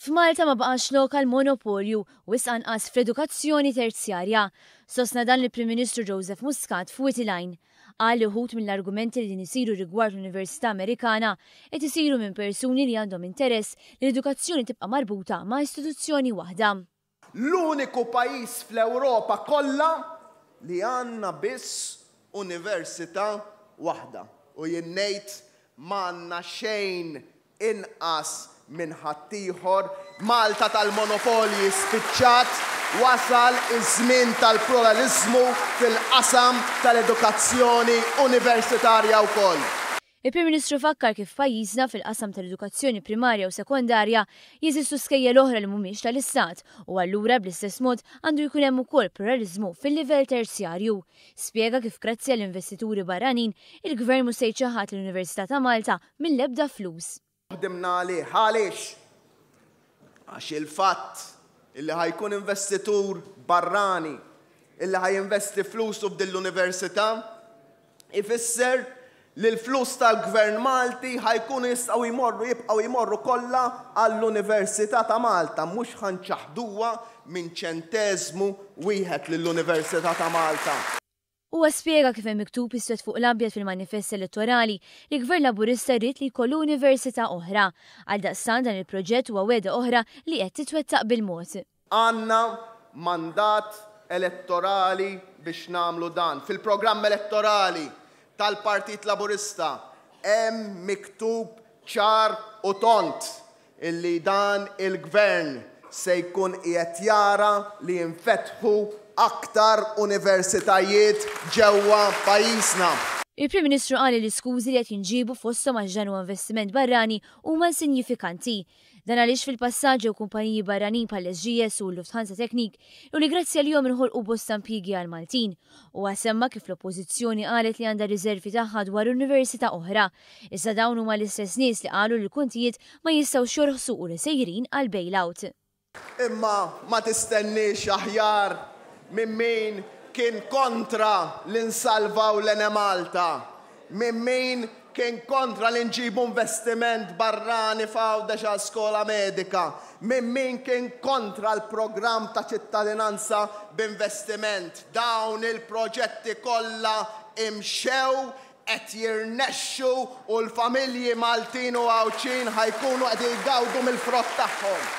F'Malta ma baqax lokal monopolju u anqas f'edukazzjoni terzjarja. Sostna dan il-Prim Ministru Joseph Muscat f'Witilajn. Qal li wħud mill-argumenti li din isiru rigward l-Università Amerikana qed isiru minn persuni li għandhom interess li l-edukazzjoni tibqa' marbuta ma' istituzzjoni waħda. L-uniku pajjiż fl-Ewropa kollha li għandna biss università waħda. U jien ngħid m'għandna xejn inqas minn ħaddieħor. Malta tal-monopolji spiċċat, wasal iż-żmien tal-pluralizmu fil-qasam tal-edukazzjoni universitarja wkoll. Il-Prim Ministru fakkar kif pajjiżna fil-qasam tal-edukazzjoni primarja u sekondarja jeżistu skejjel oħra li mhumiex tal-Istat u allura bl-istess mod għandu jkun hemm ukoll pluralizmu fil-livell terzjarju. Spjega kif grazzi għall-investituri barranin il-Gvern mhux se jċaħħad l-Università ta' Malta mill-ebda flus. Ħdimna għalih għaliex għax il-fatt illi ħajkun investitur barrani illi ħajinvesti flus f'din l-università ifisser li l-flus tal-Gvern Malti ħajkunu jibqgħu jmorru kollha għall-Università ta' Malta mhux ħanċaħduha minn ċenteżmu wieħed lill-Università ta' Malta. Huwa spjega kif hemm miktub iswed fuq l-abjad fil-manifest elettorali li Gvern Laburista jrid li jkollu università oħra. Għal daqstan dan il-proġett huwa weda oħra li qed titwettaq bil-mod. Għandna mandat elettorali biex nagħmlu dan. Fil-programm elettorali tal-Partit Laburista hemm miktub ċar u tont illi dan il-Gvern se jkun qiegħed jara li jinfetħu aktar universitajiet ġewwa pajjiżna. Il-Prim Ministru qal li l-iskużi li qed jinġibu fosthom għax dan huwa investiment barrani huma sinifikanti. Dan għaliex fil-passaġġ ġew kumpaniji barranin bħal SGS u Lufthansa Technik u li grazzi għalihom inħolqu bosta impjiegi għal Maltin. U għasemma kif l-Oppożizzjoni qalet li għandha riservi tagħha dwar università oħra. Issa dawn huma l-istess nies li qalu li l-kuntijiet ma jistgħux jorħsu u li sejrin għal bailout. Imma ma tistenniex aħjar minn min kien kontra l-insalvaw l-ene Malta, minn min kien kontra l-inġibu investiment barrani f'għawdex skola medika, minn min kien kontra l-programm ta' ċittadinanza b'investiment. Dawn il-proġetti kollha imxew qed jirnexxu u l-familji Maltin u Għawċin ħajkunu qed jgawdu mill-frott tagħhom.